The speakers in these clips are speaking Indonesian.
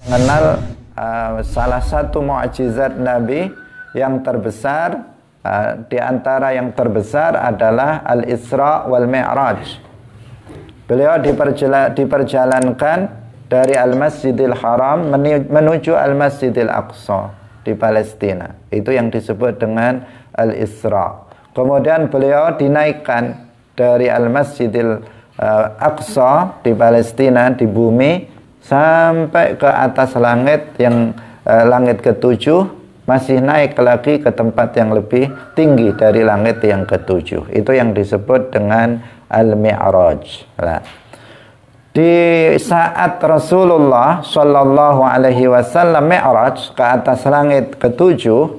mengenal salah satu mukjizat Nabi yang terbesar, di antara yang terbesar adalah Al-Isra wal Mi'raj. Beliau diperjalankan dari Al-Masjidil Haram menuju Al-Masjidil Aqsa di Palestina. Itu yang disebut dengan Al-Isra. Kemudian beliau dinaikkan dari Al-Masjidil Aqsa di Palestina, di bumi, sampai ke atas langit yang langit ketujuh, masih naik lagi ke tempat yang lebih tinggi dari langit yang ketujuh. Itu yang disebut dengan Al-Mi'raj. Nah, di saat Rasulullah Shallallahu Alaihi Wasallam Mi'raj ke atas langit ketujuh,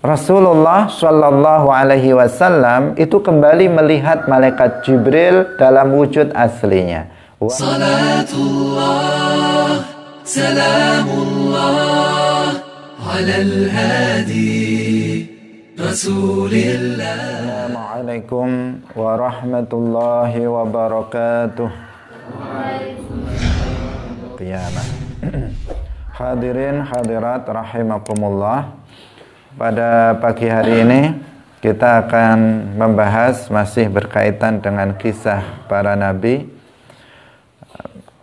Rasulullah Shallallahu Alaihi Wasallam itu kembali melihat malaikat Jibril dalam wujud aslinya. Salatullah, salamullah alal hadi Rasulillah. Assalamualaikum warahmatullahi wabarakatuh. Qiyamah. Hadirin hadirat rahimakumullah. Pada pagi hari ini kita akan membahas masih berkaitan dengan kisah para nabi,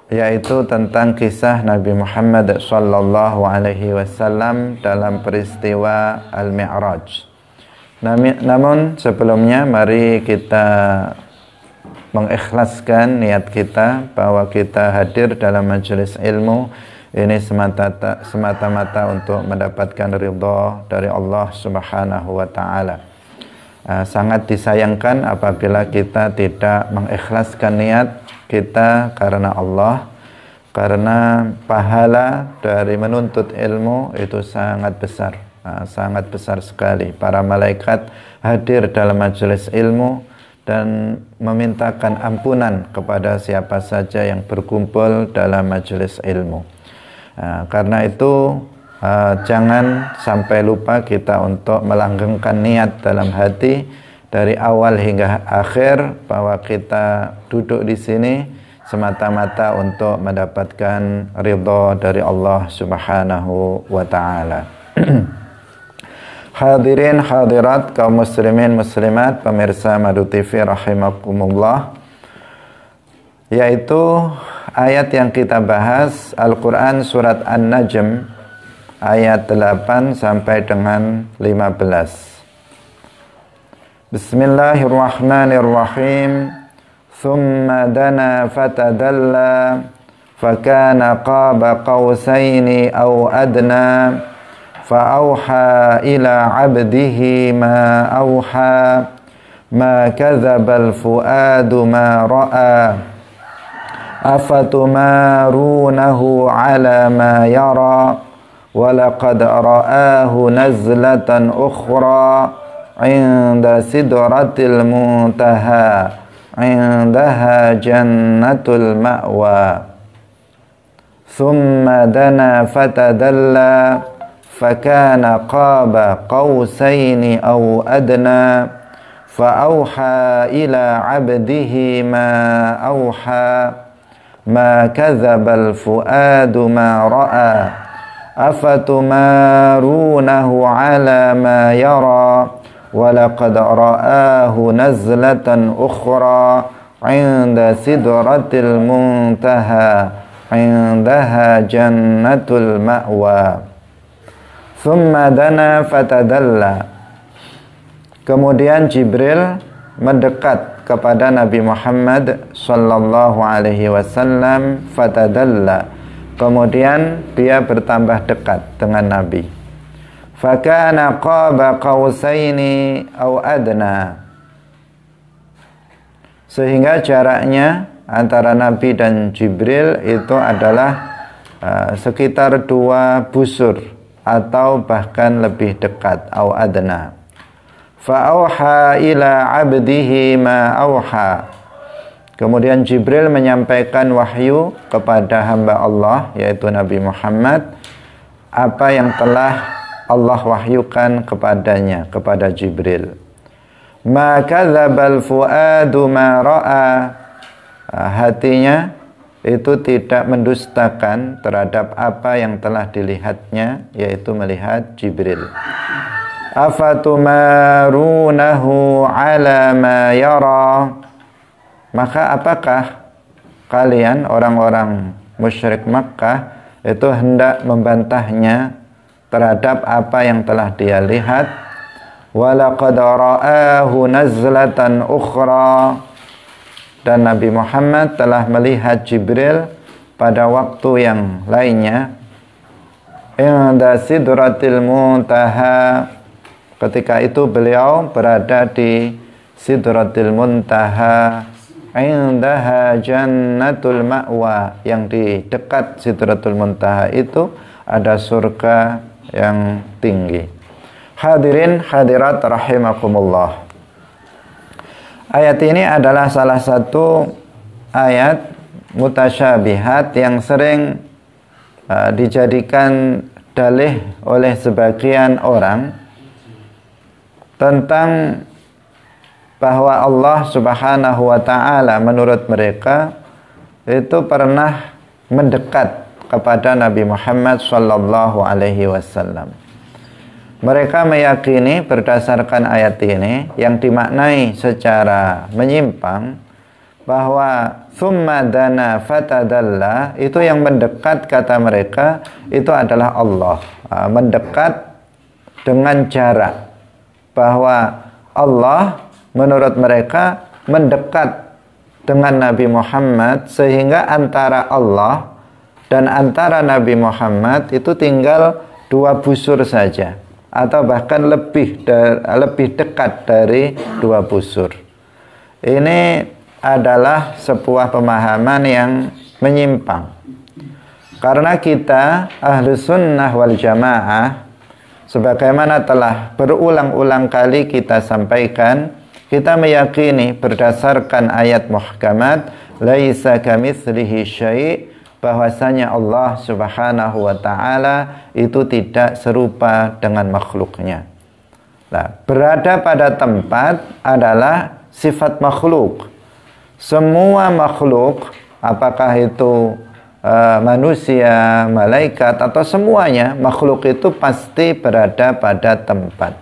yaitu tentang kisah Nabi Muhammad sallallahu alaihi wasallam dalam peristiwa Al-Mi'raj. Namun sebelumnya mari kita mengikhlaskan niat kita bahwa kita hadir dalam majelis ilmu ini semata-mata untuk mendapatkan ridha dari Allah Subhanahu wa taala. Sangat disayangkan apabila kita tidak mengikhlaskan niat kita karena Allah, karena pahala dari menuntut ilmu itu sangat besar sekali. Para malaikat hadir dalam majelis ilmu dan memintakan ampunan kepada siapa saja yang berkumpul dalam majelis ilmu. Karena itu jangan sampai lupa kita untuk melanggengkan niat dalam hati dari awal hingga akhir bahwa kita duduk di sini semata-mata untuk mendapatkan ridha dari Allah Subhanahu wa taala. Hadirin hadirat kaum muslimin muslimat pemirsa Madu TV rahimakumullah, yaitu ayat yang kita bahas Al-Qur'an surat An-Najm ayat 8 sampai dengan 15. Bismillahirrahmanirrahim. Thumma dana fatadalla fakana qaba qausaini aw adna faauha ila 'abdihi ma auha ma kadzabal fuadu ma ra'a afatumarunahu 'ala ma yara wa laqad ra'ahu nazlatan ukhra 'inda sidratil muntaha 'indaha jannatul ma'wa thumma dana fatadalla fakana qaba qausaini aw adna faauha ila 'abdihi ma auha ma kadzabal fuadu ma ra'a afatumarunahu 'ala ma yara walaqad ra'ahu nazlatan ukhra 'inda sidratil muntaha 'indaha jannatul ma'wa thumma dana fatadalla. Kemudian Jibril mendekat kepada Nabi Muhammad sallallahu alaihi wasallam, fatadalla, kemudian dia bertambah dekat dengan Nabi. Fakana qaba qausaini aw adna, sehingga jaraknya antara Nabi dan Jibril itu adalah sekitar 2 busur atau bahkan lebih dekat, aw adna. Fa auha ila 'abdihi ma auha, kemudian Jibril menyampaikan wahyu kepada hamba Allah yaitu Nabi Muhammad apa yang telah Allah wahyukan kepadanya, kepada Jibril. Ma kadzabal fuadu ma ra'a, hatinya itu tidak mendustakan terhadap apa yang telah dilihatnya, yaitu melihat Jibril. Afatumarunahu ala ma yara, maka apakah kalian orang-orang musyrik Makkah itu hendak membantahnya terhadap apa yang telah dia lihat? Walaqad ra'ahu nazlatan ukhra, dan Nabi Muhammad telah melihat Jibril pada waktu yang lainnya, inda sidratil muntaha, ketika itu beliau berada di sidratil muntaha, indaha jannatul ma'wa, yang di dekat sidratul muntaha itu ada surga yang tinggi. Hadirin hadirat rahimakumullah, ayat ini adalah salah satu ayat mutasyabihat yang sering dijadikan dalih oleh sebagian orang tentang bahwa Allah Subhanahu wa ta'ala menurut mereka itu pernah mendekat kepada Nabi Muhammad sallallahu alaihi wasallam. Mereka meyakini berdasarkan ayat ini yang dimaknai secara menyimpang bahwa summa dana fatadalla, itu yang mendekat kata mereka itu adalah Allah, mendekat dengan jarak, bahwa Allah menurut mereka mendekat dengan Nabi Muhammad sehingga antara Allah dan antara Nabi Muhammad itu tinggal 2 busur saja, atau bahkan lebih dekat dari 2 busur. Ini adalah sebuah pemahaman yang menyimpang, karena kita Ahlus Sunnah wal Jamaah, sebagaimana telah berulang-ulang kali kita sampaikan, kita meyakini berdasarkan ayat muhkamat laisa kamitslihi syai', bahwasanya Allah Subhanahu wa ta'ala itu tidak serupa dengan makhluknya. Nah, berada pada tempat adalah sifat makhluk. Semua makhluk, apakah itu manusia, malaikat, atau semuanya, makhluk itu pasti berada pada tempat.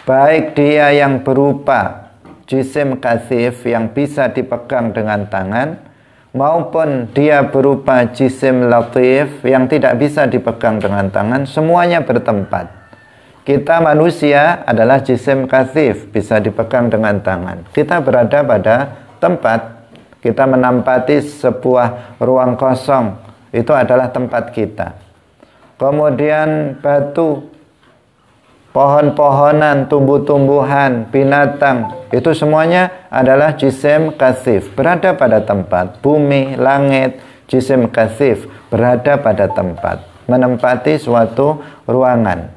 Baik dia yang berupa jisim kasif yang bisa dipegang dengan tangan, maupun dia berupa jisim latif yang tidak bisa dipegang dengan tangan, semuanya bertempat. Kita manusia adalah jisim kasif, bisa dipegang dengan tangan. Kita berada pada tempat, kita menampati sebuah ruang kosong, itu adalah tempat kita. Kemudian batu, pohon-pohonan, tumbuh-tumbuhan, binatang, itu semuanya adalah jisim kasif, berada pada tempat. Bumi, langit, jisim kasif, berada pada tempat, menempati suatu ruangan.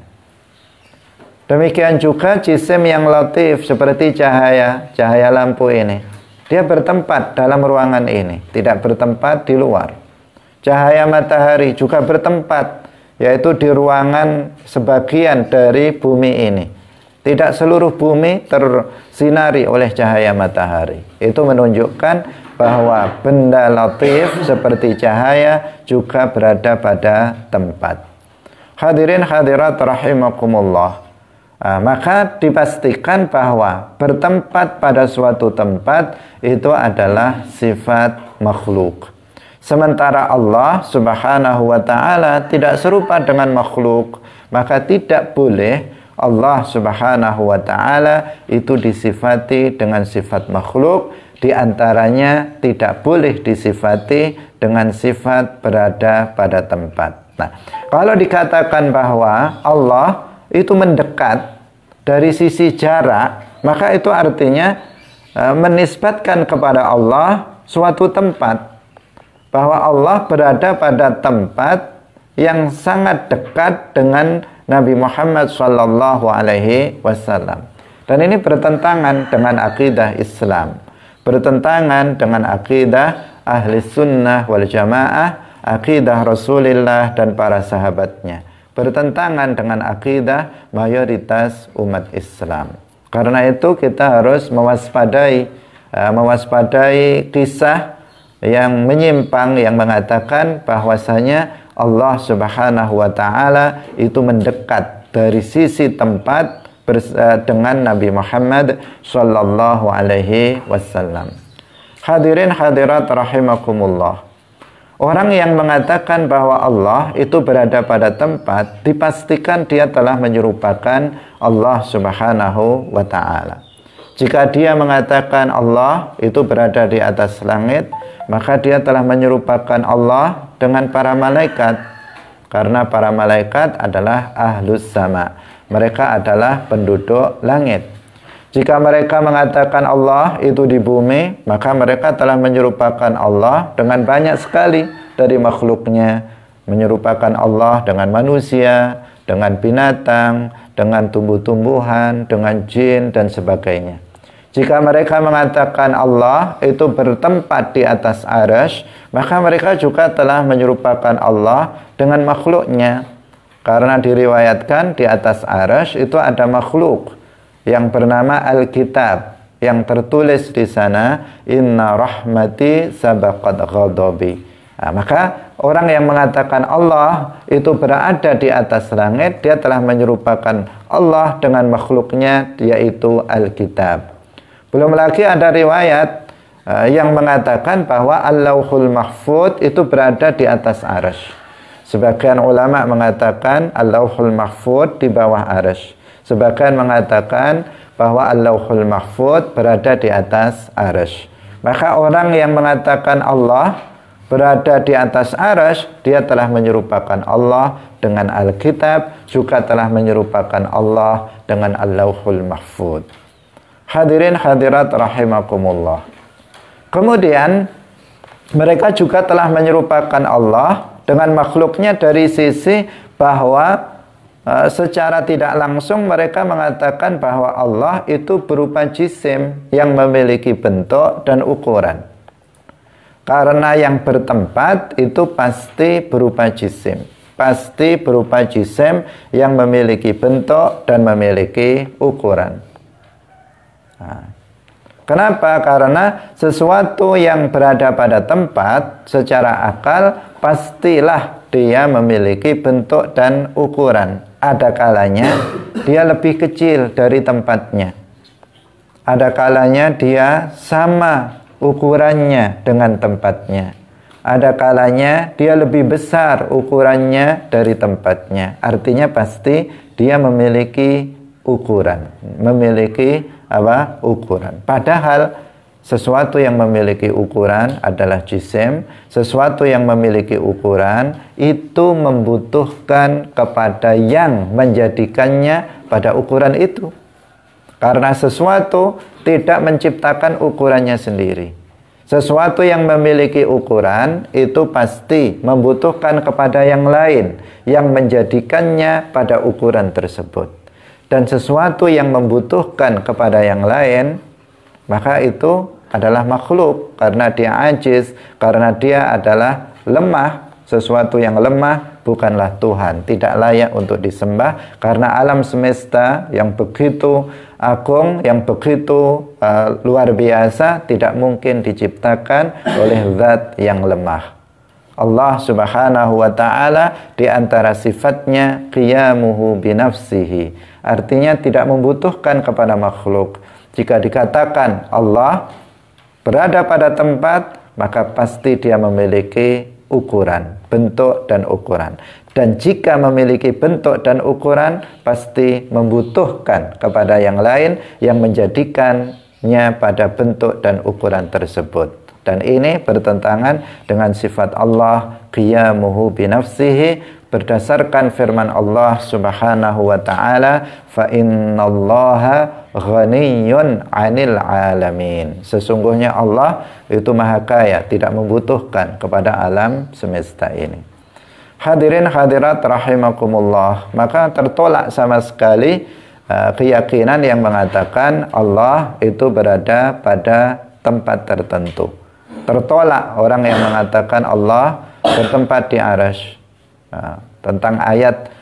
Demikian juga jisim yang latif seperti cahaya lampu ini, dia bertempat dalam ruangan ini, tidak bertempat di luar. Cahaya matahari juga bertempat, yaitu di ruangan sebagian dari bumi ini. Tidak seluruh bumi tersinari oleh cahaya matahari. Itu menunjukkan bahwa benda latif seperti cahaya juga berada pada tempat. Hadirin hadirat rahimakumullah, maka dipastikan bahwa bertempat pada suatu tempat itu adalah sifat makhluk. Sementara Allah Subhanahu wa ta'ala tidak serupa dengan makhluk, maka tidak boleh Allah Subhanahu wa ta'ala itu disifati dengan sifat makhluk. Di antaranya tidak boleh disifati dengan sifat berada pada tempat. Nah, kalau dikatakan bahwa Allah itu mendekat dari sisi jarak, maka itu artinya menisbatkan kepada Allah suatu tempat, bahwa Allah berada pada tempat yang sangat dekat dengan Nabi Muhammad sallallahu alaihi wasallam. Dan ini bertentangan dengan akidah Islam, bertentangan dengan akidah Ahli Sunnah wal Jamaah, akidah Rasulullah dan para sahabatnya, bertentangan dengan akidah mayoritas umat Islam. Karena itu kita harus mewaspadai kisah yang menyimpang yang mengatakan bahwasanya Allah Subhanahu wa taala itu mendekat dari sisi tempat dengan Nabi Muhammad sallallahu alaihi wasallam. Hadirin hadirat rahimakumullah. Orang yang mengatakan bahwa Allah itu berada pada tempat, dipastikan dia telah menyerupakan Allah Subhanahu wa taala. Jika dia mengatakan Allah itu berada di atas langit, maka dia telah menyerupakan Allah dengan para malaikat. Karena para malaikat adalah ahlus sama. Mereka adalah penduduk langit. Jika mereka mengatakan Allah itu di bumi, maka mereka telah menyerupakan Allah dengan banyak sekali dari makhluknya. Menyerupakan Allah dengan manusia, dengan binatang, dengan tumbuh-tumbuhan, dengan jin, dan sebagainya. Jika mereka mengatakan Allah itu bertempat di atas arsy, maka mereka juga telah menyerupakan Allah dengan makhluknya. Karena diriwayatkan di atas arsy itu ada makhluk yang bernama Alkitab, yang tertulis di sana inna rahmati sabaqat ghadabi. Maka orang yang mengatakan Allah itu berada di atas langit, dia telah menyerupakan Allah dengan makhluknya, yaitu Alkitab. Belum lagi ada riwayat yang mengatakan bahwa Al-Lauhul Mahfuz itu berada di atas arsy. Sebagian ulama mengatakan Al-Lauhul Mahfuz di bawah arsy. Sebagian mengatakan bahwa Al-Lauhul Mahfuz berada di atas arsy. Maka orang yang mengatakan Allah berada di atas arsy, dia telah menyerupakan Allah dengan Alkitab, juga telah menyerupakan Allah dengan Al-Lauhul Mahfuz. Hadirin hadirat rahimakumullah. Kemudian mereka juga telah menyerupakan Allah dengan makhluknya dari sisi bahwa secara tidak langsung mereka mengatakan bahwa Allah itu berupa jisim yang memiliki bentuk dan ukuran. Karena yang bertempat itu pasti berupa jisim. Pasti berupa jisim yang memiliki bentuk dan memiliki ukuran. Kenapa? Karena sesuatu yang berada pada tempat secara akal pastilah dia memiliki bentuk dan ukuran. Ada kalanya dia lebih kecil dari tempatnya. Ada kalanya dia sama ukurannya dengan tempatnya. Ada kalanya dia lebih besar ukurannya dari tempatnya. Artinya pasti dia memiliki ukuran, memiliki ukuran. Padahal sesuatu yang memiliki ukuran adalah jisim. Sesuatu yang memiliki ukuran itu membutuhkan kepada yang menjadikannya pada ukuran itu. Karena sesuatu tidak menciptakan ukurannya sendiri. Sesuatu yang memiliki ukuran itu pasti membutuhkan kepada yang lain yang menjadikannya pada ukuran tersebut. Dan sesuatu yang membutuhkan kepada yang lain, maka itu adalah makhluk. Karena dia ajiz, karena dia adalah lemah. Sesuatu yang lemah bukanlah Tuhan, tidak layak untuk disembah. Karena alam semesta yang begitu agung, yang begitu luar biasa, tidak mungkin diciptakan oleh zat yang lemah. Allah Subhanahu wa ta'ala di antara sifatnya qiyamuhu binafsihi, artinya tidak membutuhkan kepada makhluk. Jika dikatakan Allah berada pada tempat, maka pasti dia memiliki ukuran, bentuk dan ukuran. Dan jika memiliki bentuk dan ukuran, pasti membutuhkan kepada yang lain yang menjadikannya pada bentuk dan ukuran tersebut. Dan ini bertentangan dengan sifat Allah qiyamuhu binafsihi, berdasarkan firman Allah Subhanahu wa ta'ala, fa innallaha ghaniyyun 'anil 'alamin. Sesungguhnya Allah itu maha kaya, tidak membutuhkan kepada alam semesta ini. Hadirin hadirat rahimakumullah, maka tertolak sama sekali keyakinan yang mengatakan Allah itu berada pada tempat tertentu. Tertolak orang yang mengatakan Allah bertempat di arsy. Tentang ayat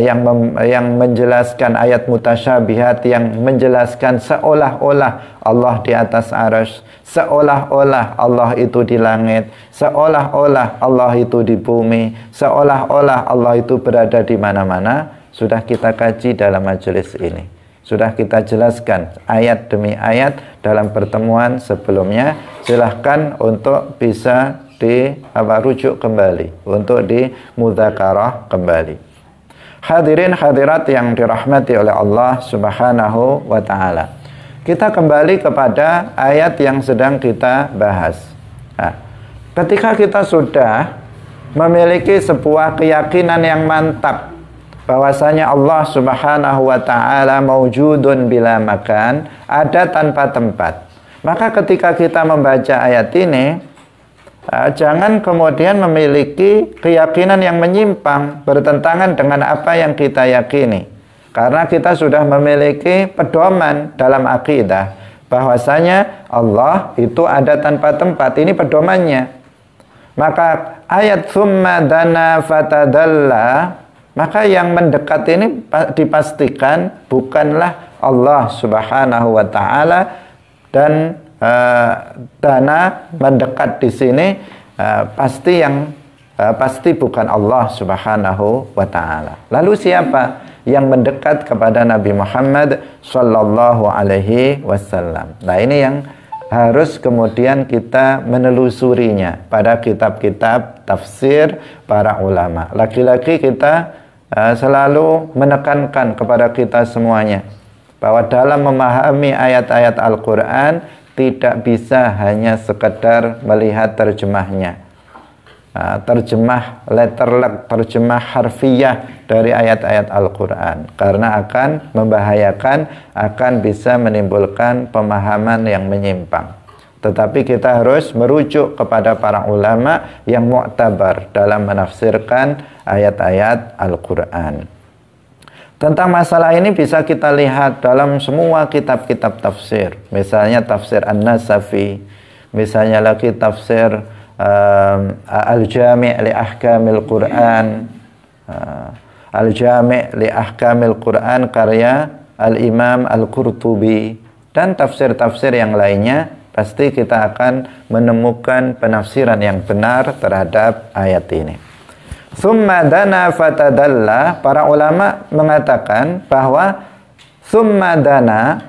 yang menjelaskan ayat mutasyabihat, yang menjelaskan seolah-olah Allah di atas arsy, seolah-olah Allah itu di langit, seolah-olah Allah itu di bumi, seolah-olah Allah itu berada di mana-mana. Sudah kita kaji dalam majelis ini, sudah kita jelaskan ayat demi ayat dalam pertemuan sebelumnya. Silahkan untuk bisa rujuk kembali, untuk dimudzakarah kembali. Hadirin hadirat yang dirahmati oleh Allah Subhanahu wa taala. Kita kembali kepada ayat yang sedang kita bahas. Nah, ketika kita sudah memiliki sebuah keyakinan yang mantap bahwasanya Allah Subhanahu wa taala maujudun bila makan, ada tanpa tempat. Maka ketika kita membaca ayat ini, jangan kemudian memiliki keyakinan yang menyimpang, bertentangan dengan apa yang kita yakini. Karena kita sudah memiliki pedoman dalam akidah bahwasanya Allah itu ada tanpa tempat. Ini pedomannya. Maka ayat summa dana fatadalla, maka yang mendekat ini dipastikan bukanlah Allah Subhanahu wa taala, dan dana mendekat di sini pasti bukan Allah Subhanahu wa taala. Lalu siapa yang mendekat kepada Nabi Muhammad sallallahu alaihi wasallam? Nah, ini yang harus kemudian kita menelusurinya pada kitab-kitab tafsir para ulama. Lagi-lagi kita selalu menekankan kepada kita semuanya bahwa dalam memahami ayat-ayat Al-Qur'an tidak bisa hanya sekedar melihat terjemahnya, terjemah letterlek, terjemah harfiah dari ayat-ayat Al-Quran, karena akan membahayakan, akan bisa menimbulkan pemahaman yang menyimpang. Tetapi kita harus merujuk kepada para ulama yang mu'tabar dalam menafsirkan ayat-ayat Al-Quran. Tentang masalah ini bisa kita lihat dalam semua kitab-kitab tafsir. Misalnya tafsir An-Nasafi, misalnya lagi tafsir Al-Jami' li Ahkamil Quran, Al-Jami' li Ahkamil Quran karya Al-Imam Al-Qurtubi, dan tafsir-tafsir yang lainnya. Pasti kita akan menemukan penafsiran yang benar terhadap ayat ini. Summa dana fatadalla, para ulama mengatakan bahwa summa dana,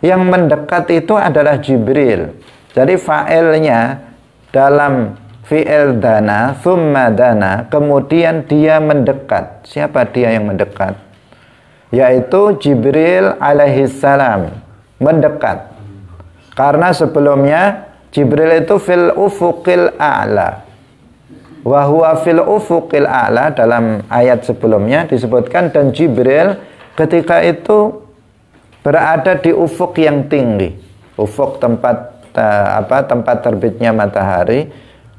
yang mendekat itu adalah Jibril. Jadi fa'ilnya dalam fi'il dana, summa dana, kemudian dia mendekat. Siapa dia yang mendekat? Yaitu Jibril alaihissalam mendekat. Karena sebelumnya Jibril itu fil ufuqil a'la, wa huwa fil ufuqil a'la. Dalam ayat sebelumnya disebutkan, dan Jibril ketika itu berada di ufuk yang tinggi, ufuk tempat tempat terbitnya matahari.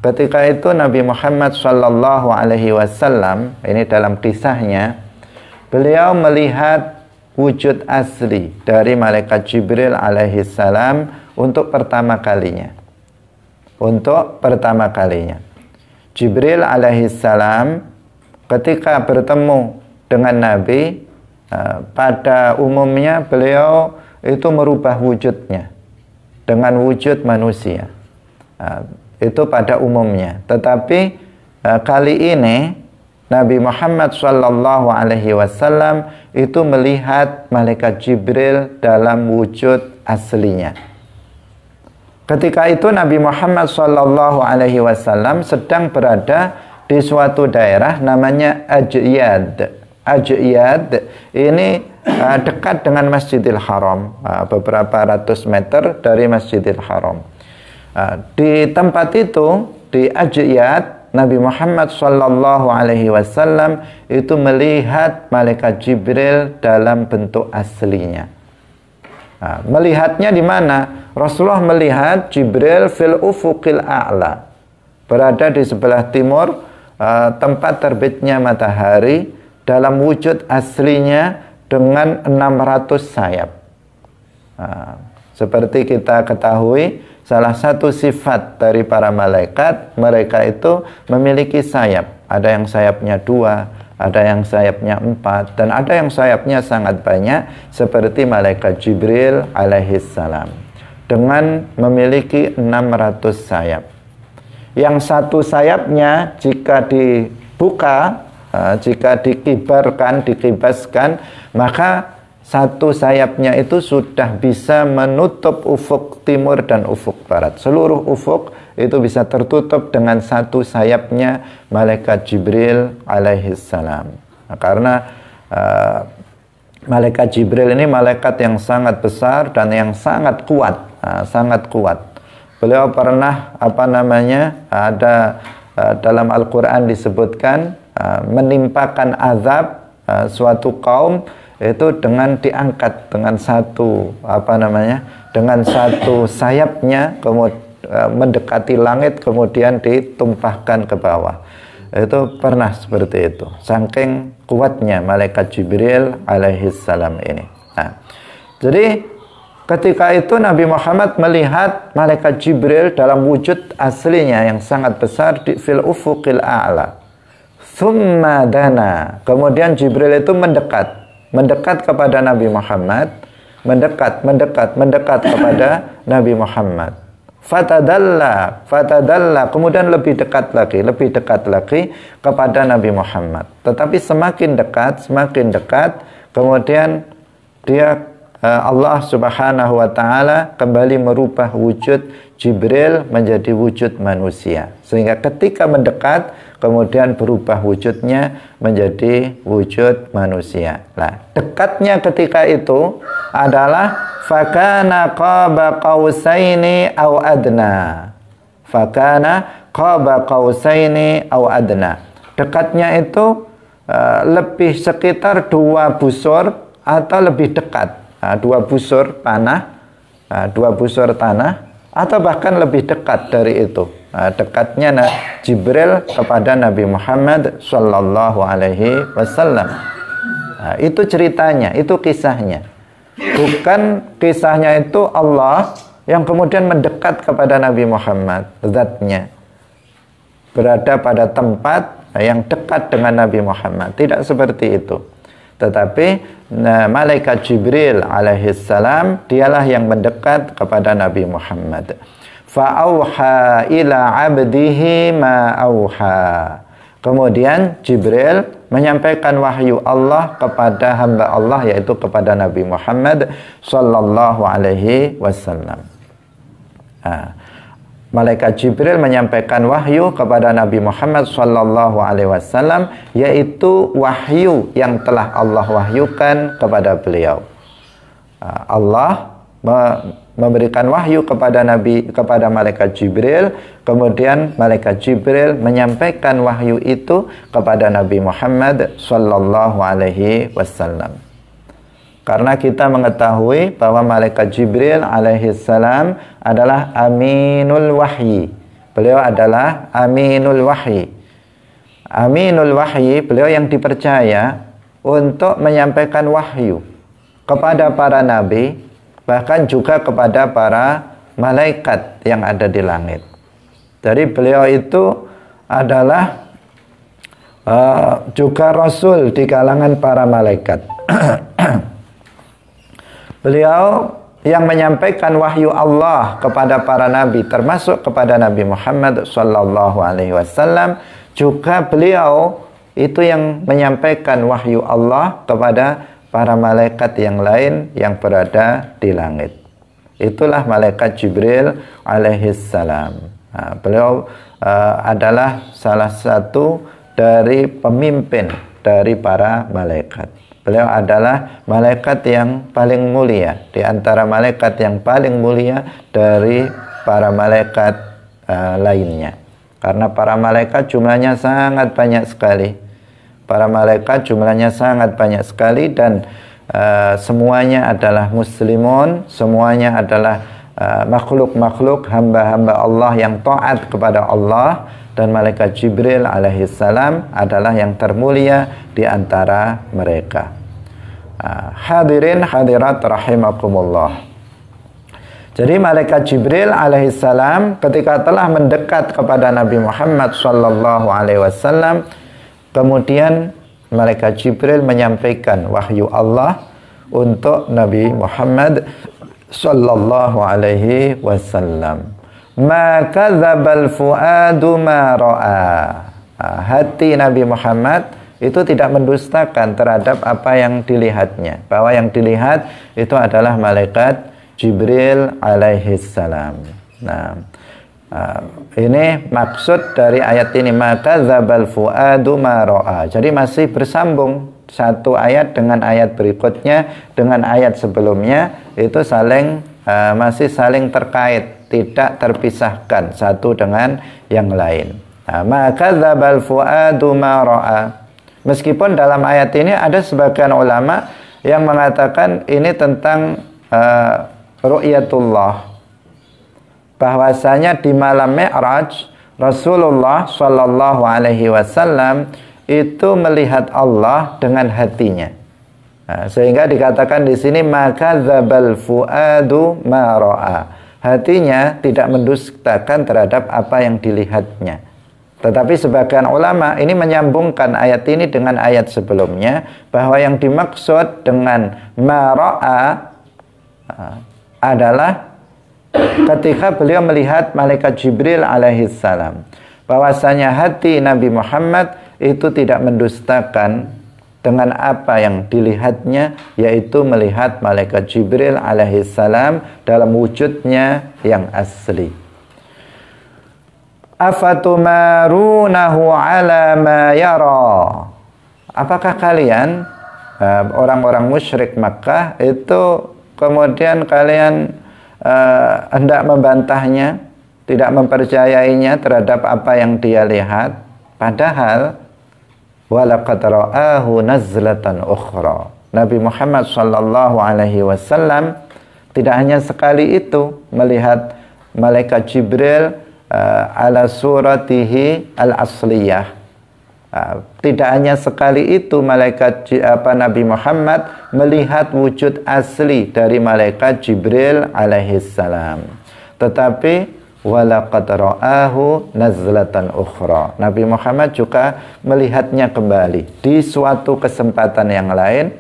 Ketika itu Nabi Muhammad sallallahu alaihi wasallam, ini dalam kisahnya, beliau melihat wujud asli dari malaikat Jibril alaihi salam untuk pertama kalinya. Untuk pertama kalinya Jibril alaihissalam ketika bertemu dengan Nabi, pada umumnya beliau itu merubah wujudnya dengan wujud manusia. Itu pada umumnya. Tetapi kali ini Nabi Muhammad sallallahu alaihi wasallam itu melihat malaikat Jibril dalam wujud aslinya. Ketika itu Nabi Muhammad sallallahu alaihi wasallam sedang berada di suatu daerah namanya Ajyad. Ajyad ini dekat dengan Masjidil Haram, beberapa ratus meter dari Masjidil Haram. Di tempat itu, di Ajyad, Nabi Muhammad sallallahu alaihi wasallam itu melihat malaikat Jibril dalam bentuk aslinya. Melihatnya di mana? Rasulullah melihat Jibril fil ufuqil a'la, berada di sebelah timur tempat terbitnya matahari, dalam wujud aslinya dengan 600 sayap. Seperti kita ketahui, salah satu sifat dari para malaikat, mereka itu memiliki sayap. Ada yang sayapnya 2, ada yang sayapnya 4, dan ada yang sayapnya sangat banyak seperti malaikat Jibril alaihissalam dengan memiliki 600 sayap. Yang satu sayapnya jika dibuka, jika dikibarkan, dikibaskan, maka satu sayapnya itu sudah bisa menutup ufuk timur dan ufuk barat. Seluruh ufuk itu bisa tertutup dengan satu sayapnya malaikat Jibril alaihissalam. Nah, karena malaikat Jibril ini malaikat yang sangat besar dan yang sangat kuat, sangat kuat. Beliau pernah ada dalam Al-Quran disebutkan menimpakan azab suatu kaum itu dengan diangkat dengan satu dengan satu sayapnya mendekati langit kemudian ditumpahkan ke bawah. Itu pernah seperti itu. Saking kuatnya malaikat Jibril alaihissalam ini. Nah, jadi ketika itu Nabi Muhammad melihat malaikat Jibril dalam wujud aslinya yang sangat besar di fil ufuqil a'la. Thumma dana. Kemudian Jibril itu mendekat kepada Nabi Muhammad, mendekat kepada Nabi Muhammad. Fatadalla, kemudian lebih dekat lagi kepada Nabi Muhammad. Tetapi semakin dekat, kemudian Allah Subhanahu wa taala kembali merubah wujud Jibril menjadi wujud manusia. Sehingga ketika mendekat kemudian berubah wujudnya menjadi wujud manusia. Nah, dekatnya ketika itu adalah fakana qaba qausaini aw adna. Fakana qaba qausaini aw adna. Dekatnya itu lebih sekitar 2 busur atau lebih dekat. 2 busur tanah atau bahkan lebih dekat dari itu. Dekatnya Jibril kepada Nabi Muhammad sallallahu alaihi wasallam. Itu ceritanya, itu kisahnya. Bukan kisahnya itu Allah yang kemudian mendekat kepada Nabi Muhammad, zatnya berada pada tempat yang dekat dengan Nabi Muhammad. Tidak seperti itu. Tetapi malaikat Jibril alaihissalam dialah yang mendekat kepada Nabi Muhammad. Fa'auha ila abdihi ma auha. Kemudian Jibril menyampaikan wahyu Allah kepada hamba Allah, yaitu kepada Nabi Muhammad sallallahu alaihi wasallam. Malaikat Jibril menyampaikan wahyu kepada Nabi Muhammad sallallahu alaihi wasallam, yaitu wahyu yang telah Allah wahyukan kepada beliau. Allah memberikan wahyu kepada malaikat Jibril, kemudian malaikat Jibril menyampaikan wahyu itu kepada Nabi Muhammad sallallahu alaihi wasallam. Karena kita mengetahui bahwa malaikat Jibril alaihissalam adalah aminul wahyi. Beliau adalah aminul wahyi. Aminul wahyi, beliau yang dipercaya untuk menyampaikan wahyu kepada para nabi, bahkan juga kepada para malaikat yang ada di langit. Jadi beliau itu adalah juga rasul di kalangan para malaikat. Beliau yang menyampaikan wahyu Allah kepada para nabi, termasuk kepada Nabi Muhammad sallallahu alaihi wasallam, juga beliau itu yang menyampaikan wahyu Allah kepada para malaikat yang lain yang berada di langit. Itulah malaikat Jibril alaihissalam. Beliau adalah salah satu dari pemimpin dari para malaikat. Beliau adalah malaikat yang paling mulia, di antara malaikat yang paling mulia dari para malaikat lainnya. Karena para malaikat jumlahnya sangat banyak sekali. Para malaikat jumlahnya sangat banyak sekali dan semuanya adalah muslimun, semuanya adalah makhluk-makhluk hamba-hamba Allah yang taat kepada Allah, dan malaikat Jibril alaihissalam adalah yang termulia di antara mereka. Hadirin hadirat rahimakumullah. Jadi malaikat Jibril alaihissalam ketika telah mendekat kepada Nabi Muhammad sallallahu alaihi wasallam, kemudian malaikat Jibril menyampaikan wahyu Allah untuk Nabi Muhammad sallallahu alaihi wasallam. Ma kadzabal fuadu ma ra'a. Hati Nabi Muhammad itu tidak mendustakan terhadap apa yang dilihatnya, bahwa yang dilihat itu adalah malaikat Jibril alaihi salam. Nah, ini maksud dari ayat ini, maka dzabal fuadu ma ra'a. Jadi masih bersambung satu ayat dengan ayat berikutnya, dengan ayat sebelumnya, itu masih saling terkait, tidak terpisahkan satu dengan yang lain. Maka dzabal fuadu ma ra'a. Meskipun dalam ayat ini ada sebagian ulama yang mengatakan ini tentang ru'yatullah, bahwasanya di malam Mi'raj Rasulullah Shallallahu Alaihi Wasallam itu melihat Allah dengan hatinya. Sehingga dikatakan di sini maka dzabal fuadu ma ra'a. Hatinya tidak mendustakan terhadap apa yang dilihatnya. Tetapi sebagian ulama ini menyambungkan ayat ini dengan ayat sebelumnya, bahwa yang dimaksud dengan ma ra'a adalah ketika beliau melihat malaikat Jibril alaihissalam, bahwasanya hati Nabi Muhammad itu tidak mendustakan dengan apa yang dilihatnya, yaitu melihat malaikat Jibril alaihissalam dalam wujudnya yang asli. Afatumarunahu ala ma yara. Apakah kalian orang-orang musyrik Makkah itu kemudian kalian hendak membantahnya, tidak mempercayainya terhadap apa yang dia lihat, padahal walaqad ra'ahu nazlatan ukhra. Nabi Muhammad sallallahu alaihi wasallam tidak hanya sekali itu melihat malaikat Jibril ala suratihi al-asliyah. Tidak hanya sekali itu Nabi Muhammad melihat wujud asli dari malaikat Jibril alaihissalam, tetapi walaqad ra'ahu nazlatan ukhra. Nabi Muhammad juga melihatnya kembali di suatu kesempatan yang lain,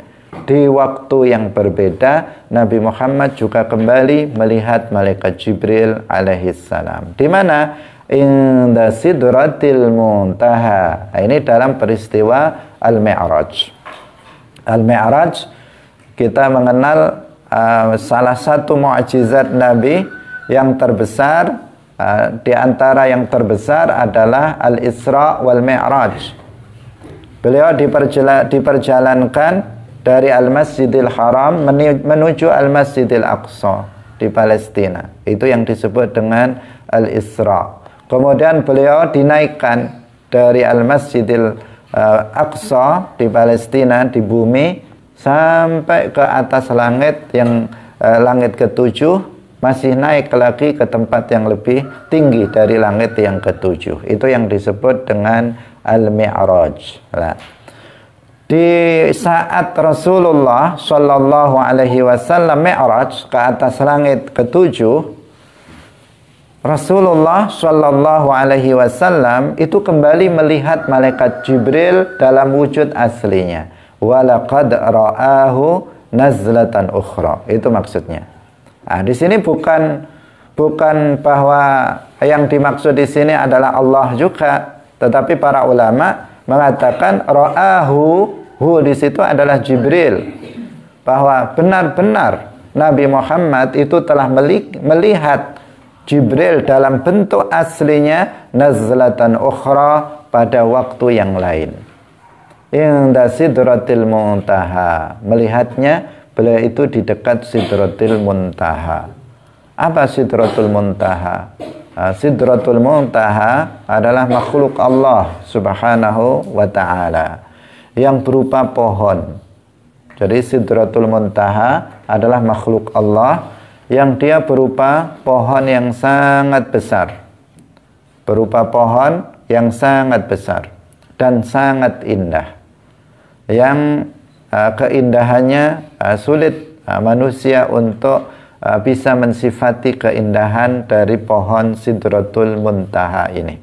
di waktu yang berbeda. Nabi Muhammad juga kembali melihat malaikat Jibril alaihissalam. Di mana? Inda sidratil muntaha. Ini dalam peristiwa Al-Mi'raj. Al-Mi'raj kita mengenal salah satu mukjizat Nabi yang terbesar. Di antara yang terbesar adalah Al-Isra wal Mi'raj. Beliau diperjalankan dari Al-Masjidil Haram menuju Al-Masjidil Aqsa di Palestina. Itu yang disebut dengan Al-Isra. Kemudian beliau dinaikkan dari Al-Masjidil Aqsa di Palestina, di bumi, sampai ke atas langit yang langit ketujuh, masih naik lagi ke tempat yang lebih tinggi dari langit yang ketujuh. Itu yang disebut dengan Al-Mi'raj. Di saat Rasulullah Shallallahu Alaihi Wasallam Mi'raj ke atas langit ketujuh, Rasulullah Shallallahu Alaihi Wasallam itu kembali melihat malaikat Jibril dalam wujud aslinya. Walaqad ra'ahu nazlatan ukhra. Itu maksudnya. Di sini bukan bahwa yang dimaksud di sini adalah Allah juga, tetapi para ulama mengatakan ra'ahu, di situ adalah Jibril, bahwa benar-benar Nabi Muhammad itu telah melihat Jibril dalam bentuk aslinya nazlatan ukhra, pada waktu yang lain. Inda sidratil muntaha. Melihatnya beliau itu di dekat sidratil muntaha. Apa sidratul muntaha? Sidratul muntaha adalah makhluk Allah subhanahu wa ta'ala yang berupa pohon. Jadi sidratul muntaha adalah makhluk Allah yang dia berupa pohon yang sangat besar, berupa pohon yang sangat besar dan sangat indah, yang keindahannya sulit manusia untuk bisa mensifati keindahan dari pohon Sidratul Muntaha ini.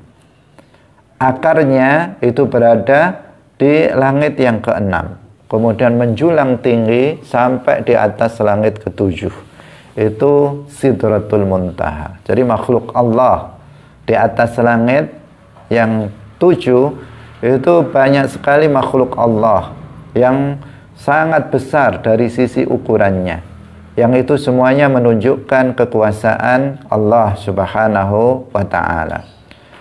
Akarnya itu berada di langit yang keenam, kemudian menjulang tinggi sampai di atas langit ketujuh. Itu Sidratul Muntaha. Jadi makhluk Allah di atas langit yang tujuh itu banyak sekali makhluk Allah yang sangat besar dari sisi ukurannya. Yang itu semuanya menunjukkan kekuasaan Allah Subhanahu wa ta'ala.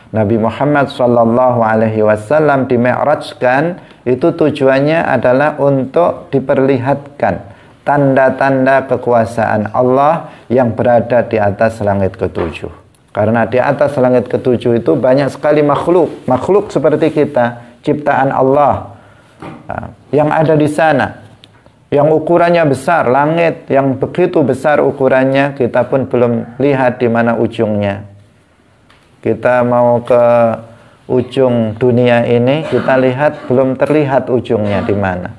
Nabi Muhammad sallallahu alaihi wasallam di-mi'rajkan itu tujuannya adalah untuk diperlihatkan tanda-tanda kekuasaan Allah yang berada di atas langit ketujuh. Karena di atas langit ketujuh itu banyak sekali makhluk seperti kita, ciptaan Allah yang ada di sana. Yang ukurannya besar, langit yang begitu besar ukurannya, kita pun belum lihat di mana ujungnya. Kita mau ke ujung dunia ini, kita lihat belum terlihat ujungnya di mana.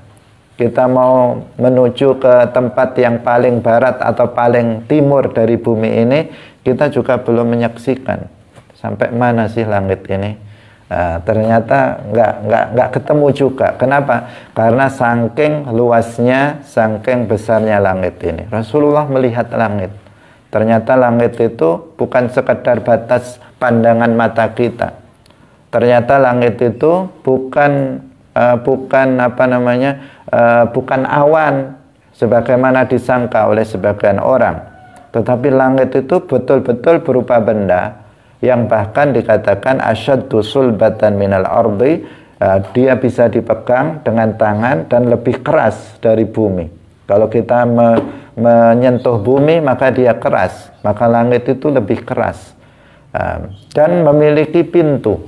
Kita mau menuju ke tempat yang paling barat atau paling timur dari bumi ini, kita juga belum menyaksikan sampai mana sih langit ini. Ternyata nggak ketemu juga. Kenapa? Karena saking luasnya, saking besarnya langit ini. Rasulullah melihat langit. Ternyata langit itu bukan sekedar batas pandangan mata kita. Ternyata langit itu bukan bukan awan sebagaimana disangka oleh sebagian orang. Tetapi langit itu betul-betul berupa benda yang bahkan dikatakan asyaddu sulbatan minal ardi, dia bisa dipegang dengan tangan dan lebih keras dari bumi. Kalau kita menyentuh bumi maka dia keras, maka langit itu lebih keras. Dan memiliki pintu.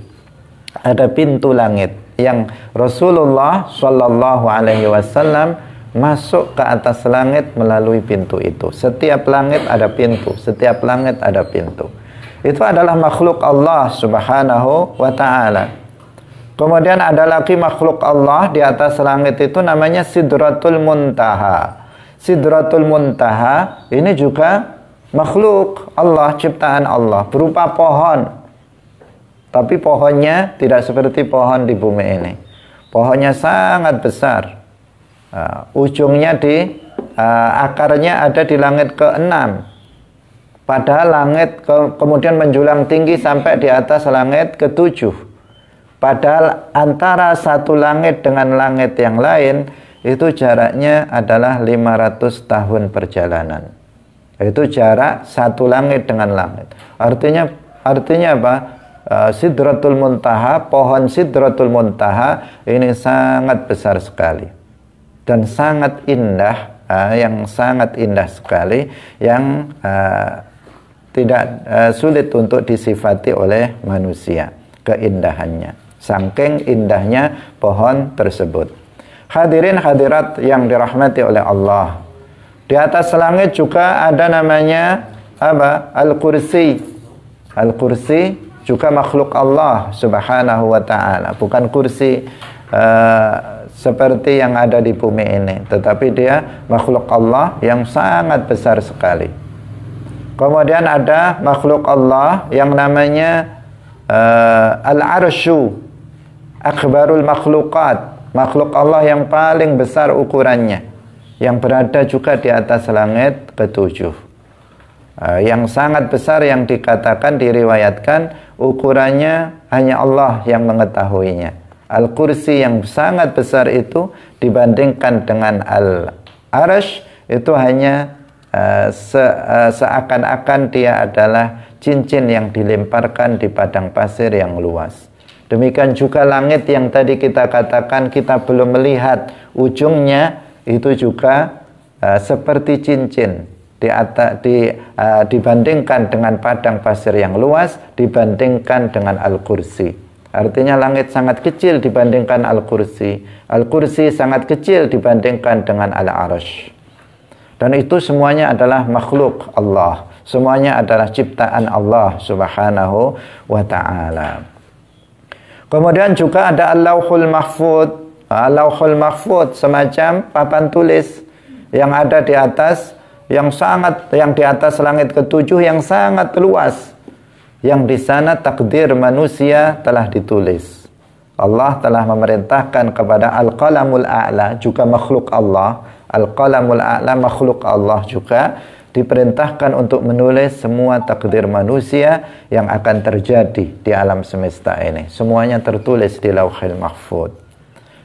Ada pintu langit yang Rasulullah Shallallahu alaihi wasallam masuk ke atas langit melalui pintu itu. Setiap langit ada pintu, setiap langit ada pintu. Itu adalah makhluk Allah Subhanahu wa ta'ala. Kemudian ada lagi makhluk Allah di atas langit itu namanya Sidratul Muntaha. Sidratul Muntaha ini juga makhluk Allah, ciptaan Allah, berupa pohon. Tapi pohonnya tidak seperti pohon di bumi ini. Pohonnya sangat besar. Ujungnya akarnya ada di langit ke-6. Padahal langit kemudian menjulang tinggi sampai di atas langit ke-7. Padahal antara satu langit dengan langit yang lain itu jaraknya adalah 500 tahun perjalanan. Itu jarak satu langit dengan langit. Artinya apa? Sidratul Muntaha, pohon Sidratul Muntaha ini sangat besar sekali dan sangat indah, yang sangat indah sekali, yang tidak sulit untuk disifati oleh manusia keindahannya, saking indahnya pohon tersebut. Hadirin hadirat yang dirahmati oleh Allah, di atas langit juga ada namanya apa? Al-Kursi. Al-Kursi juga makhluk Allah Subhanahu wa ta'ala, bukan kursi seperti yang ada di bumi ini, tetapi dia makhluk Allah yang sangat besar sekali. Kemudian ada makhluk Allah yang namanya Al-Arsyu, akbarul makhlukat, makhluk Allah yang paling besar ukurannya, yang berada juga di atas langit ke-7, yang sangat besar, yang dikatakan, diriwayatkan ukurannya hanya Allah yang mengetahuinya. Al-Kursi yang sangat besar itu dibandingkan dengan Al-Arsy itu hanya seakan-akan dia adalah cincin yang dilemparkan di padang pasir yang luas. Demikian juga langit yang tadi kita katakan kita belum melihat ujungnya, itu juga seperti cincin dibandingkan dengan padang pasir yang luas, dibandingkan dengan Al-Kursi. Artinya langit sangat kecil dibandingkan Al-Kursi. Al-Kursi sangat kecil dibandingkan dengan Al-Arsy. Dan itu semuanya adalah makhluk Allah. Semuanya adalah ciptaan Allah Subhanahu wa ta'ala. Kemudian juga ada Al-Lauhul Mahfuz. Al-Lauhul Mahfuz semacam papan tulis yang ada di atas, yang di atas langit ke-7 yang sangat luas. Yang di sana takdir manusia telah ditulis. Allah telah memerintahkan kepada Al-Qalamul A'la, juga makhluk Allah. Al-Qalamul A'la makhluk Allah juga diperintahkan untuk menulis semua takdir manusia yang akan terjadi di alam semesta ini. Semuanya tertulis di Lauhil Mahfuz.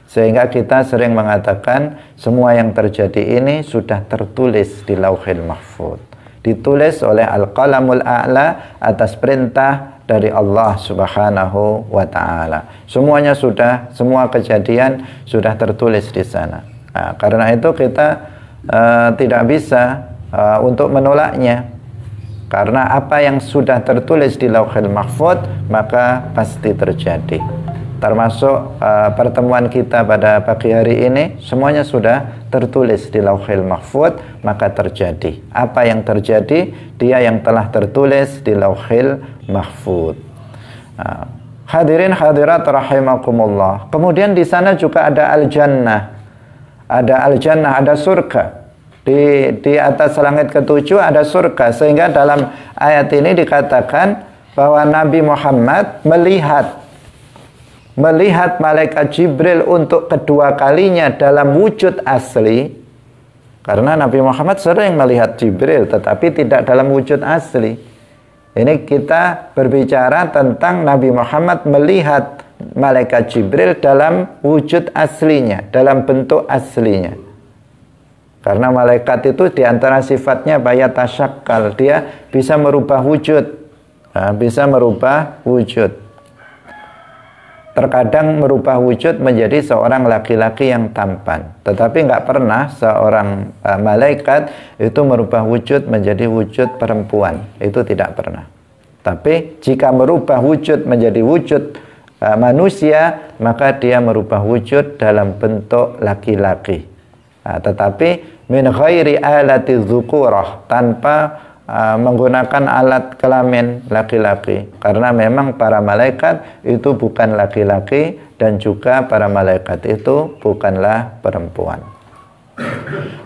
Sehingga kita sering mengatakan semua yang terjadi ini sudah tertulis di Lauhil Mahfuz. Ditulis oleh Al-Qalamul A'la atas perintah dari Allah Subhanahu wa Ta'ala. Semuanya sudah, semua kejadian sudah tertulis di sana. Nah, karena itu kita tidak bisa untuk menolaknya, karena apa yang sudah tertulis di Lauhil Mahfuz maka pasti terjadi. Termasuk pertemuan kita pada pagi hari ini, semuanya sudah tertulis di Lauhil Mahfuz, maka terjadi. Apa yang terjadi, dia yang telah tertulis di Lauhil Mahfuz. Hadirin hadirat rahimakumullah. Kemudian di sana juga ada al-jannah. Ada al-jannah, ada surga. Di atas langit ketujuh ada surga. Sehingga dalam ayat ini dikatakan bahwa Nabi Muhammad melihat malaikat Jibril untuk kedua kalinya dalam wujud asli. Karena Nabi Muhammad sering melihat Jibril, tetapi tidak dalam wujud asli. Ini kita berbicara tentang Nabi Muhammad melihat malaikat Jibril dalam wujud aslinya, dalam bentuk aslinya. Karena malaikat itu diantara sifatnya bayatasyakal, dia bisa merubah wujud, bisa merubah wujud. Terkadang merubah wujud menjadi seorang laki-laki yang tampan, tetapi nggak pernah seorang malaikat itu merubah wujud menjadi wujud perempuan, itu tidak pernah. Tapi jika merubah wujud menjadi wujud manusia, maka dia merubah wujud dalam bentuk laki-laki. Tetapi min ghairi alati dzukurah, tanpa menggunakan alat kelamin laki-laki, karena memang para malaikat itu bukan laki-laki dan juga para malaikat itu bukanlah perempuan.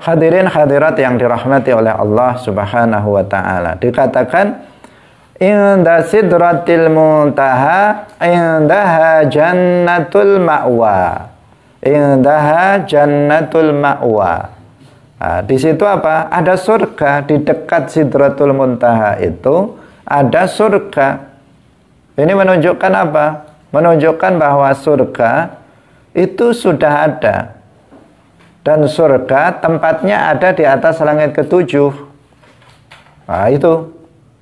Hadirin hadirat yang dirahmati oleh Allah Subhanahu wa Ta'ala, dikatakan inda sidratil muntaha indaha jannatul ma'wa, indaha jannatul ma'wa. Nah, di situ apa? Ada surga. Di dekat Sidratul Muntaha itu ada surga. Ini menunjukkan apa? Menunjukkan bahwa surga itu sudah ada. Dan surga tempatnya ada di atas langit ketujuh. Nah, itu.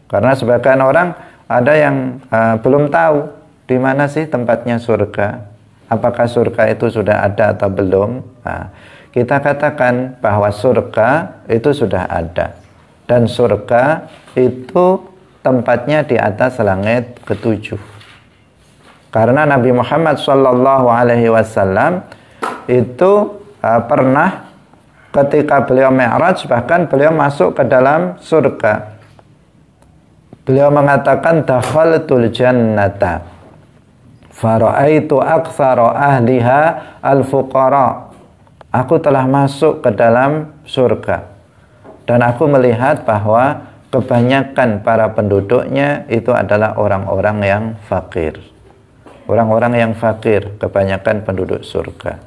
Karena sebagian orang ada yang belum tahu di mana sih tempatnya surga. Apakah surga itu sudah ada atau belum? Nah, kita katakan bahwa surga itu sudah ada, dan surga itu tempatnya di atas langit ketujuh. Karena Nabi Muhammad SAW itu pernah ketika beliau Mi'raj, bahkan beliau masuk ke dalam surga. Beliau mengatakan dakhaltul jannata fara'aitu aktsara ahliha al-fuqara. Aku telah masuk ke dalam surga dan aku melihat bahwa kebanyakan para penduduknya itu adalah orang-orang yang fakir. Orang-orang yang fakir, kebanyakan penduduk surga.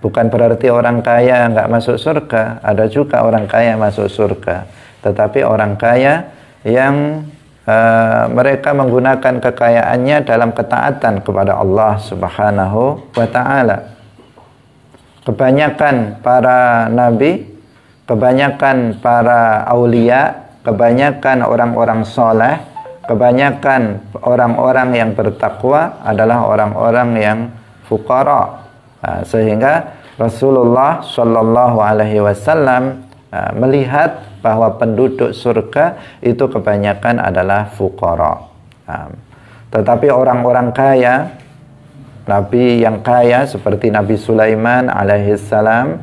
Bukan berarti orang kaya nggak masuk surga, ada juga orang kaya masuk surga. Tetapi orang kaya yang mereka menggunakan kekayaannya dalam ketaatan kepada Allah Subhanahu wa Ta'ala. Kebanyakan para nabi, kebanyakan para aulia, kebanyakan orang-orang soleh, kebanyakan orang-orang yang bertakwa adalah orang-orang yang fuqara. Sehingga Rasulullah Shallallahu Alaihi Wasallam melihat bahwa penduduk surga itu kebanyakan adalah fuqara. Tetapi orang-orang kaya, Nabi yang kaya seperti Nabi Sulaiman alaihissalam,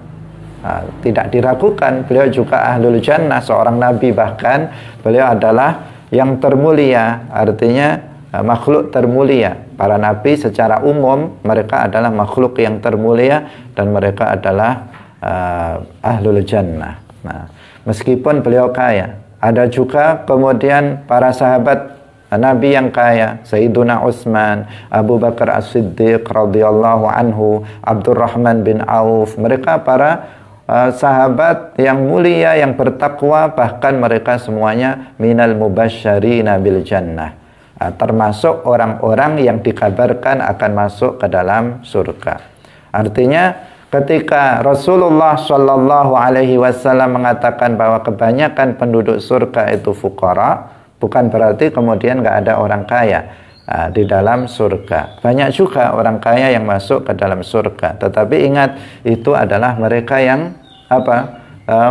tidak diragukan beliau juga ahlul jannah, seorang nabi, bahkan beliau adalah yang termulia, artinya makhluk termulia. Para nabi secara umum mereka adalah makhluk yang termulia dan mereka adalah ahlul jannah. Nah, meskipun beliau kaya, ada juga kemudian para sahabat nabi yang kaya, Sayyiduna Utsman, Abu Bakar As-Siddiq radhiyallahu anhu, Abdurrahman bin Auf, mereka para sahabat yang mulia, yang bertakwa, bahkan mereka semuanya minal mubasysyirina bil jannah, termasuk orang-orang yang dikabarkan akan masuk ke dalam surga. Artinya ketika Rasulullah Shallallahu Alaihi Wasallam mengatakan bahwa kebanyakan penduduk surga itu fuqara, bukan berarti kemudian nggak ada orang kaya di dalam surga. Banyak juga orang kaya yang masuk ke dalam surga. Tetapi ingat, itu adalah mereka yang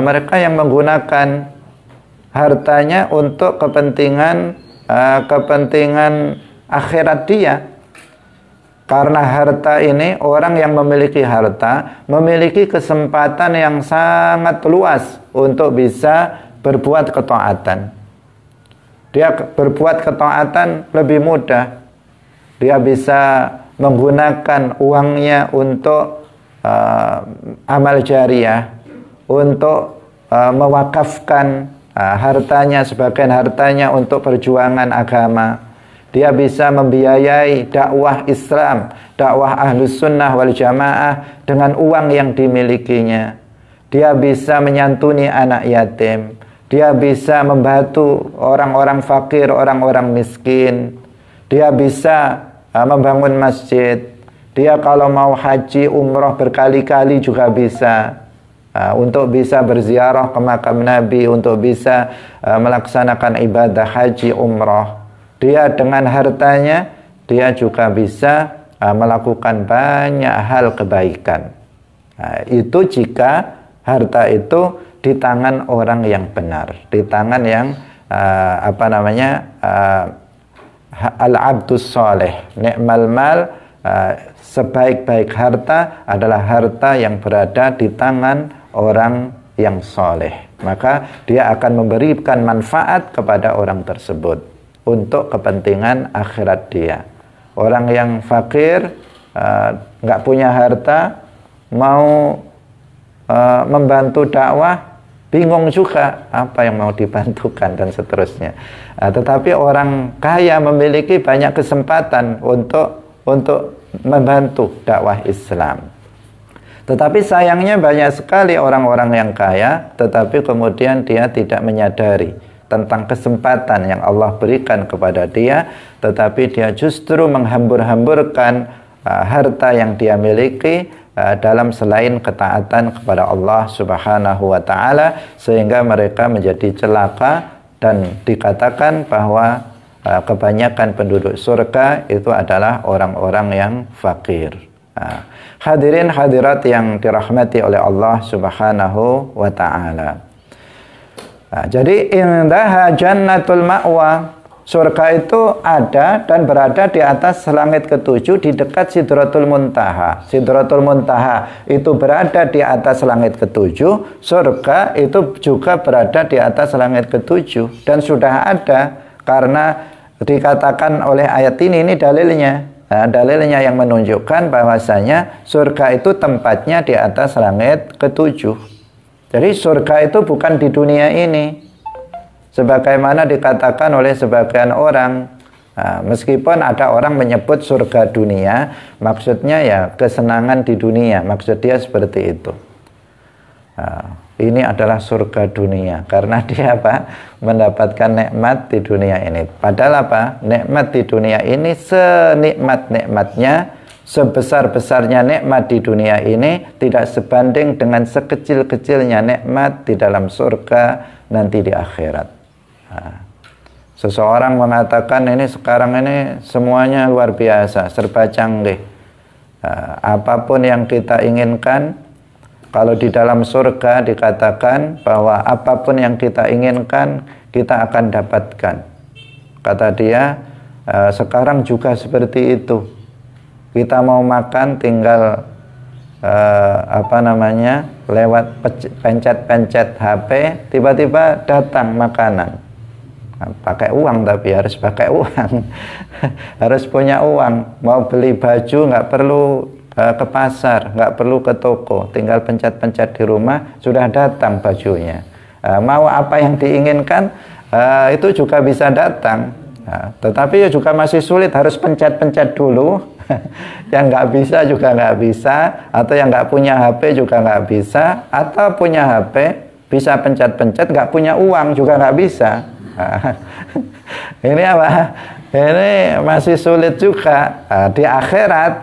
mereka yang menggunakan hartanya untuk kepentingan akhirat dia. Karena harta ini, orang yang memiliki harta memiliki kesempatan yang sangat luas untuk bisa berbuat ketaatan. Dia berbuat ketaatan lebih mudah. Dia bisa menggunakan uangnya untuk amal jariah, untuk mewakafkan hartanya, sebagian hartanya untuk perjuangan agama. Dia bisa membiayai dakwah Islam, dakwah Ahlus Sunnah wal Jamaah dengan uang yang dimilikinya. Dia bisa menyantuni anak yatim. Dia bisa membantu orang-orang fakir, orang-orang miskin. Dia bisa membangun masjid. Dia kalau mau haji, umroh berkali-kali juga bisa. Untuk bisa berziarah ke makam Nabi, untuk bisa melaksanakan ibadah haji, umroh. Dia dengan hartanya, dia juga bisa melakukan banyak hal kebaikan. Itu jika harta itu di tangan orang yang benar, di tangan yang al-abdus soleh. Ni'mal mal, sebaik-baik harta adalah harta yang berada di tangan orang yang soleh. Maka dia akan memberikan manfaat kepada orang tersebut untuk kepentingan akhirat dia. Orang yang fakir, nggak punya harta, mau membantu dakwah, bingung juga apa yang mau dibantukan dan seterusnya. Tetapi orang kaya memiliki banyak kesempatan untuk membantu dakwah Islam. Tetapi sayangnya banyak sekali orang-orang yang kaya, tetapi kemudian dia tidak menyadari tentang kesempatan yang Allah berikan kepada dia, tetapi dia justru menghambur-hamburkan harta yang dia miliki dalam selain ketaatan kepada Allah Subhanahu wa Ta'ala, sehingga mereka menjadi celaka dan dikatakan bahwa kebanyakan penduduk surga itu adalah orang-orang yang fakir. Hadirin hadirat yang dirahmati oleh Allah Subhanahu wa Ta'ala. Jadi indaha jannatul ma'wa, surga itu ada dan berada di atas langit ketujuh, di dekat Sidratul Muntaha. Sidratul Muntaha itu berada di atas langit ketujuh, surga itu juga berada di atas langit ketujuh, dan sudah ada karena dikatakan oleh ayat ini dalilnya. Dalilnya yang menunjukkan bahwasanya surga itu tempatnya di atas langit ketujuh. Jadi surga itu bukan di dunia ini, sebagaimana dikatakan oleh sebagian orang. Meskipun ada orang menyebut surga dunia, maksudnya ya kesenangan di dunia, maksud dia seperti itu. Ini adalah surga dunia karena dia mendapatkan nikmat di dunia ini. Padahal nikmat di dunia ini senikmat-nikmatnya, sebesar-besarnya nikmat di dunia ini tidak sebanding dengan sekecil-kecilnya nikmat di dalam surga nanti di akhirat. Seseorang mengatakan ini sekarang ini semuanya luar biasa, serba canggih. Apapun yang kita inginkan, kalau di dalam surga dikatakan bahwa apapun yang kita inginkan kita akan dapatkan. Kata dia, sekarang juga seperti itu. Kita mau makan tinggal lewat pencet-pencet HP, tiba-tiba datang makanan. Pakai uang, tapi harus pakai uang. Harus punya uang. Mau beli baju nggak perlu ke pasar, nggak perlu ke toko, tinggal pencet-pencet di rumah sudah datang bajunya. Mau apa yang diinginkan itu juga bisa datang. Nah, tetapi ya juga masih sulit, harus pencet-pencet dulu. Yang nggak bisa juga nggak bisa, atau yang nggak punya HP juga nggak bisa, atau punya HP bisa pencet-pencet, nggak punya uang juga nggak bisa. Nah, ini apa? Ini masih sulit juga. Di akhirat,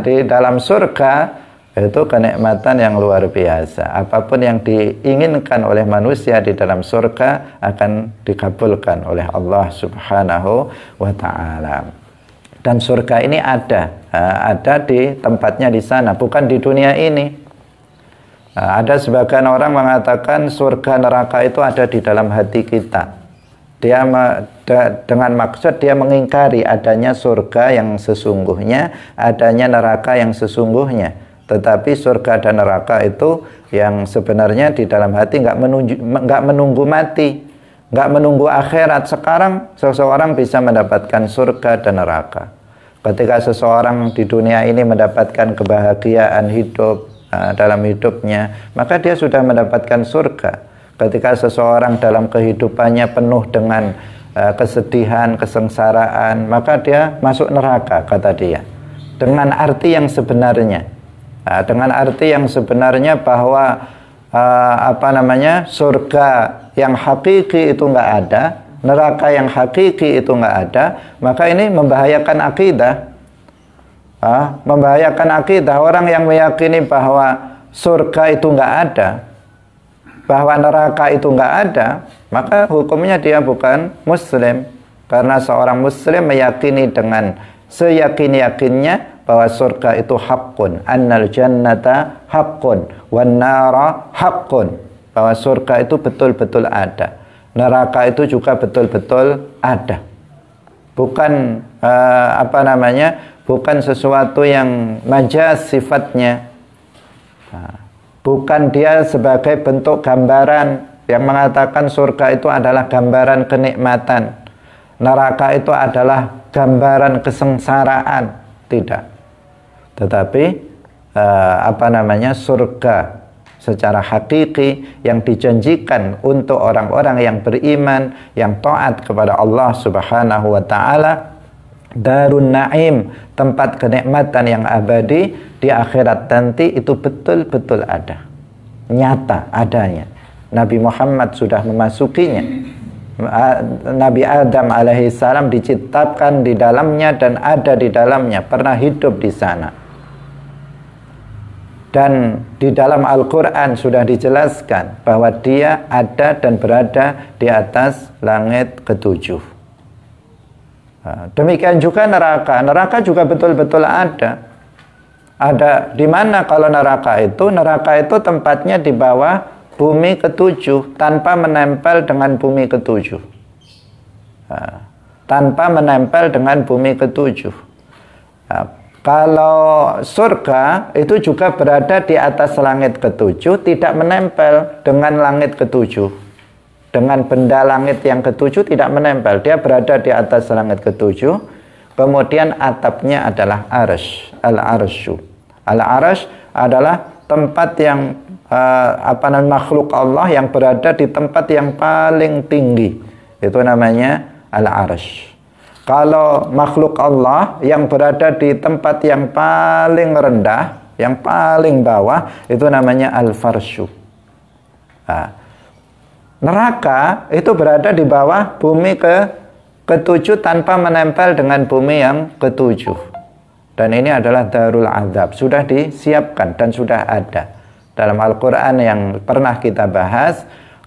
di dalam surga, itu kenikmatan yang luar biasa. Apapun yang diinginkan oleh manusia di dalam surga akan dikabulkan oleh Allah Subhanahu wa ta'ala. Dan surga ini ada di tempatnya di sana, bukan di dunia ini. Ada sebagian orang mengatakan surga neraka itu ada di dalam hati kita. Dia dengan maksud dia mengingkari adanya surga yang sesungguhnya, adanya neraka yang sesungguhnya. Tetapi surga dan neraka itu yang sebenarnya di dalam hati nggak menunggu mati, nggak menunggu akhirat. Sekarang seseorang bisa mendapatkan surga dan neraka. Ketika seseorang di dunia ini mendapatkan kebahagiaan hidup dalam hidupnya, maka dia sudah mendapatkan surga. Ketika seseorang dalam kehidupannya penuh dengan kesedihan, kesengsaraan, maka dia masuk neraka, kata dia. Dengan arti yang sebenarnya. Dengan arti yang sebenarnya bahwa surga yang hakiki itu nggak ada, neraka yang hakiki itu nggak ada, maka ini membahayakan akidah. Membahayakan akidah. Orang yang meyakini bahwa surga itu nggak ada, bahwa neraka itu nggak ada, maka hukumnya dia bukan muslim. Karena seorang muslim meyakini dengan seyakin-yakinnya bahwa surga itu haqqun, annal jannata haqqun, wan nara haqqun, bahwa surga itu betul-betul ada, neraka itu juga betul-betul ada. Bukan bukan sesuatu yang majaz sifatnya. Bukan dia sebagai bentuk gambaran yang mengatakan surga itu adalah gambaran kenikmatan, neraka itu adalah gambaran kesengsaraan. Tidak. Tetapi surga secara hakiki yang dijanjikan untuk orang-orang yang beriman, yang taat kepada Allah Subhanahu wa ta'ala, Darun Naim, tempat kenikmatan yang abadi di akhirat nanti, itu betul-betul ada, nyata adanya. Nabi Muhammad sudah memasukinya. Nabi Adam alaihissalam diciptakan di dalamnya dan ada di dalamnya, pernah hidup di sana. Dan di dalam Al-Quran sudah dijelaskan bahwa dia ada dan berada di atas langit ketujuh. Demikian juga neraka. Neraka juga betul-betul ada. Ada di mana kalau neraka itu? Neraka itu tempatnya di bawah bumi ketujuh, tanpa menempel dengan bumi ketujuh. Tanpa menempel dengan bumi ketujuh. Kalau surga itu juga berada di atas langit ketujuh, tidak menempel dengan langit ketujuh. Dengan benda langit yang ketujuh tidak menempel. Dia berada di atas langit ketujuh. Kemudian atapnya adalah arsy, al-arsyu. Al-arsy adalah tempat yang makhluk Allah yang berada di tempat yang paling tinggi. Itu namanya al-arsy. Kalau makhluk Allah yang berada di tempat yang paling rendah, yang paling bawah, itu namanya al-farsyu. Neraka itu berada di bawah bumi ketujuh tanpa menempel dengan bumi yang ketujuh. Dan ini adalah darul azab, sudah disiapkan dan sudah ada. Dalam Al-Quran yang pernah kita bahas,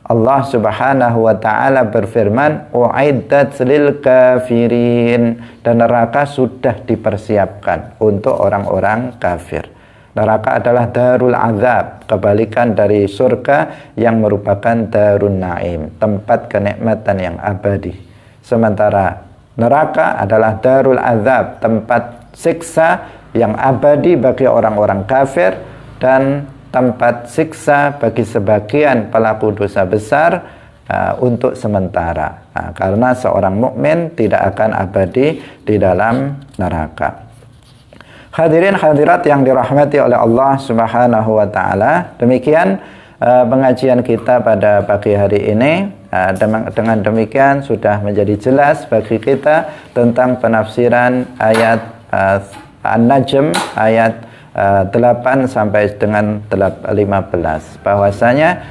Allah Subhanahu wa ta'ala berfirman, u'iddat lil kafirin, dan neraka sudah dipersiapkan untuk orang-orang kafir. Neraka adalah darul azab, kebalikan dari surga yang merupakan darun naim, tempat kenikmatan yang abadi. Sementara neraka adalah darul azab, tempat siksa yang abadi bagi orang-orang kafir dan tempat siksa bagi sebagian pelaku dosa besar untuk sementara. Karena seorang mukmin tidak akan abadi di dalam neraka. Hadirin hadirat yang dirahmati oleh Allah Subhanahu wa ta'ala, demikian pengajian kita pada pagi hari ini. Dengan demikian sudah menjadi jelas bagi kita tentang penafsiran ayat An-Najm ayat 8 sampai dengan 15, bahwasanya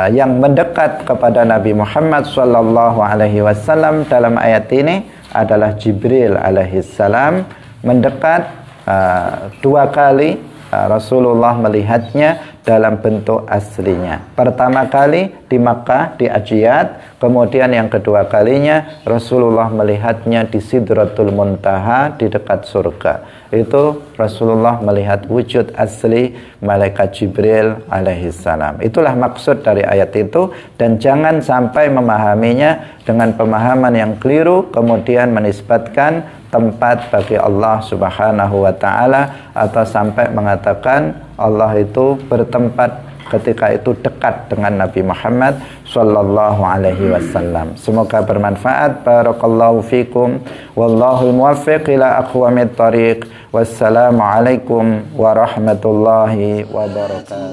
yang mendekat kepada Nabi Muhammad sallallahu alaihi wasallam dalam ayat ini adalah Jibril alaihi salam. Mendekat 2 kali Rasulullah melihatnya dalam bentuk aslinya. Pertama kali di Makkah di Ajiyad, kemudian yang kedua kalinya Rasulullah melihatnya di Sidratul Muntaha di dekat surga. Itu Rasulullah melihat wujud asli malaikat Jibril alaihi salam. Itulah maksud dari ayat itu, dan jangan sampai memahaminya dengan pemahaman yang keliru kemudian menisbatkan tempat bagi Allah Subhanahu wa taala, atau sampai mengatakan Allah itu bertempat ketika itu dekat dengan Nabi Muhammad sallallahu alaihi wasallam. Semoga bermanfaat. Barakallahu fikum wallahu muwaffiq ila aqwamit thariq. Wassalamualaikum warahmatullahi wabarakatuh.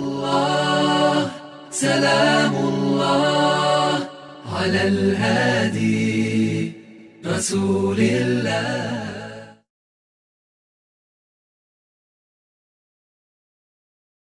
Salamullah ala al-hadi Rasulillah.